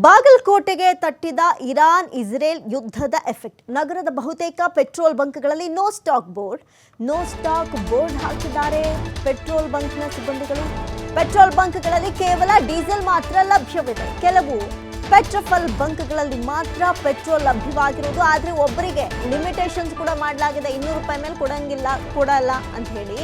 ಬಾಗಲಕೋಟೆಗೆ ತಟ್ಟಿದ Iran Israel ಯುದ್ಧದ effect. ನಗರದ ಬಹುತೇಕ ಪೆಟ್ರೋಲ್ ಬಂಕ್ಗಳಲ್ಲಿ ನೋ ಸ್ಟಾಕ್ ಬೋರ್ಡ್ ಹಾಕಿದ್ದಾರೆ ಪೆಟ್ರೋಲ್ ಬಂಕ್ನ ಸಿಬ್ಬಂದಿಗಳು. ಪೆಟ್ರೋಲ್ ಬಂಕ್ಗಳಲ್ಲಿ ಕೇವಲ ಡೀಸೆಲ್ ಮಾತ್ರ ಲಭ್ಯವಿದೆ. ಕೆಲವು ಪೆಟ್ರೋಲ್ ಬಂಕ್ಗಳಲ್ಲಿ ಮಾತ್ರ ಪೆಟ್ರೋಲ್ ಲಭ್ಯವಾಗಿರೋದು. ಆದರೆ ಒಬ್ಬರಿಗೆ ಲಿಮಿಟೇಷನ್ಸ್ ಕೂಡ ಮಾಡಲಾಗಿದೆ. 200 ರೂಪಾಯಿ ಮೇಲೆ ಕೊಡಲ್ಲ ಅಂತ ಹೇಳಿ.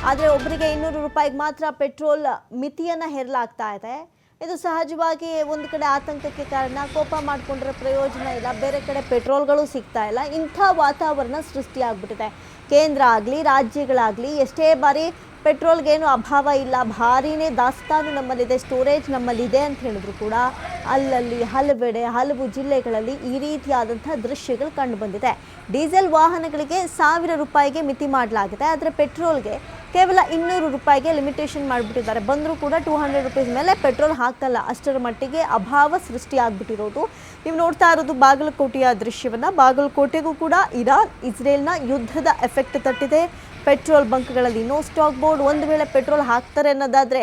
ಆದರೆ ಒಬ್ಬರಿಗೆ 200 ರೂಪಾಯಿಗೆ ಮಾತ್ರ ಪೆಟ್ರೋಲ್ ಮಿತಿಯನ್ನು ಹೇರಲಾಗ್ತಾ ಇದೆ. ಇದು ಸಹಜವಾಗಿ ಒಂದು ಕಡೆ ಆತಂಕಕ್ಕೆ ಕಾರಣ. ಕೋಪ ಮಾಡಿಕೊಂಡ್ರೆ ಪ್ರಯೋಜನ ಇಲ್ಲ, ಬೇರೆ ಕಡೆ ಪೆಟ್ರೋಲ್ಗಳು ಸಿಗ್ತಾ ಇಲ್ಲ. ಇಂಥ ವಾತಾವರಣ ಸೃಷ್ಟಿಯಾಗ್ಬಿಟ್ಟಿದೆ. ಕೇಂದ್ರ ಆಗಲಿ ರಾಜ್ಯಗಳಾಗಲಿ ಎಷ್ಟೇ ಬಾರಿ ಪೆಟ್ರೋಲ್ಗೇನು ಅಭಾವ ಇಲ್ಲ, ಭಾರಿನೇ ದಾಸ್ತಾನು ನಮ್ಮಲ್ಲಿದೆ, ಸ್ಟೋರೇಜ್ ನಮ್ಮಲ್ಲಿದೆ ಅಂತ ಹೇಳಿದ್ರು ಕೂಡ ಅಲ್ಲಲ್ಲಿ ಹಲವೆಡೆ ಹಲವು ಜಿಲ್ಲೆಗಳಲ್ಲಿ ಈ ರೀತಿಯಾದಂಥ ದೃಶ್ಯಗಳು ಕಂಡುಬಂದಿದೆ. ಡೀಸೆಲ್ ವಾಹನಗಳಿಗೆ 1000 ರೂಪಾಯಿಗೆ ಮಿತಿ ಮಾಡಲಾಗಿದೆ. ಆದರೆ ಪೆಟ್ರೋಲ್ಗೆ ಕೇವಲ 200 ರೂಪಾಯಿಗೆ ಲಿಮಿಟೇಷನ್ ಮಾಡಿಬಿಟ್ಟಿದ್ದಾರೆ. ಬಂದರೂ ಕೂಡ 200 ರುಪೀಸ್ ಮೇಲೆ ಪೆಟ್ರೋಲ್ ಹಾಕಲ್ಲ. ಅಷ್ಟರ ಮಟ್ಟಿಗೆ ಅಭಾವ ಸೃಷ್ಟಿಯಾಗ್ಬಿಟ್ಟಿರೋದು. ನೀವು ನೋಡ್ತಾ ಇರೋದು ಬಾಗಲಕೋಟೆಯ ದೃಶ್ಯವನ್ನು. ಬಾಗಲಕೋಟೆಗೂ ಕೂಡ ಇರಾನ್ ಇಸ್ರೇಲ್ನ ಯುದ್ಧದ ಎಫೆಕ್ಟ್ ತಟ್ಟಿದೆ. ಪೆಟ್ರೋಲ್ ಬಂಕ್ಗಳಲ್ಲಿ ನೋ ಸ್ಟಾಕ್ ಬೋರ್ಡ್. ಒಂದು ವೇಳೆ ಪೆಟ್ರೋಲ್ ಹಾಕ್ತಾರೆ ಅನ್ನೋದಾದರೆ,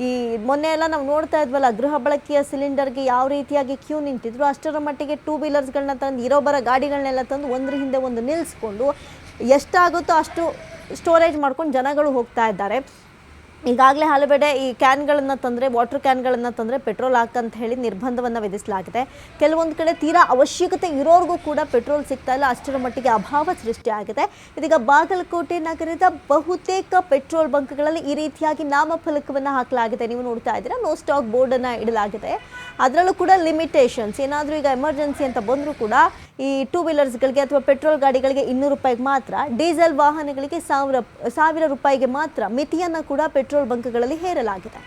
ಈ ಮೊನ್ನೆ ಎಲ್ಲ ನಾವು ನೋಡ್ತಾ ಇದ್ವಲ್ಲ, ಗೃಹ ಬಳಕೆಯ ಸಿಲಿಂಡರ್ಗೆ ಯಾವ ರೀತಿಯಾಗಿ ಕ್ಯೂ ನಿಂತಿದ್ರು, ಅಷ್ಟರ ಮಟ್ಟಿಗೆ 2 ವೀಲರ್ಸ್ಗಳನ್ನ ತಂದು, ಇರೋಬರ ಗಾಡಿಗಳನ್ನೆಲ್ಲ ತಂದು ಒಂದ್ರ ಹಿಂದೆ ಒಂದು ನಿಲ್ಲಿಸ್ಕೊಂಡು ಎಷ್ಟಾಗುತ್ತೋ ಅಷ್ಟು ಸ್ಟೋರೇಜ್ ಮಾಡ್ಕೊಂಡು ಜನಗಳು ಹೋಗ್ತಾ ಇದ್ದಾರೆ. ಈಗಾಗಲೇ ಹಲವೆಡೆ ಈ ಕ್ಯಾನ್ಗಳನ್ನು ತಂದರೆ, ವಾಟರ್ ಕ್ಯಾನ್ಗಳನ್ನು ತಂದರೆ ಪೆಟ್ರೋಲ್ ಹಾಕಂತ ಹೇಳಿ ನಿರ್ಬಂಧವನ್ನು ವಿಧಿಸಲಾಗಿದೆ. ಕೆಲವೊಂದು ಕಡೆ ತೀರಾ ಅವಶ್ಯಕತೆ ಇರೋರಿಗೂ ಕೂಡ ಪೆಟ್ರೋಲ್ ಸಿಗ್ತಾ ಇಲ್ಲ. ಅಷ್ಟರ ಮಟ್ಟಿಗೆ ಅಭಾವ ಸೃಷ್ಟಿಯಾಗಿದೆ. ಇದೀಗ ಬಾಗಲಕೋಟೆ ನಗರದ ಬಹುತೇಕ ಪೆಟ್ರೋಲ್ ಬಂಕ್ಗಳಲ್ಲಿ ಈ ರೀತಿಯಾಗಿ ನಾಮಫಲಕವನ್ನು ಹಾಕಲಾಗಿದೆ. ನೀವು ನೋಡ್ತಾ ಇದ್ದೀರಾ, ನೋ ಸ್ಟಾಕ್ ಬೋರ್ಡನ್ನು ಇಡಲಾಗಿದೆ. ಅದರಲ್ಲೂ ಕೂಡ ಲಿಮಿಟೇಷನ್ಸ್, ಏನಾದರೂ ಈಗ ಎಮರ್ಜೆನ್ಸಿ ಅಂತ ಬಂದರೂ ಕೂಡ ಈ 2 ವೀಲರ್ಸ್ಗಳಿಗೆ ಅಥವಾ ಪೆಟ್ರೋಲ್ ಗಾಡಿಗಳಿಗೆ 200 ರೂಪಾಯಿಗೆ ಮಾತ್ರ, ಡೀಸೆಲ್ ವಾಹನಗಳಿಗೆ 1000 ರೂಪಾಯಿಗೆ ಮಾತ್ರ ಮಿತಿಯನ್ನು ಕೂಡ ಪೆಟ್ರೋಲ್ ಬಂಕ್ಗಳಲ್ಲಿ ಹೇರಲಾಗಿದೆ.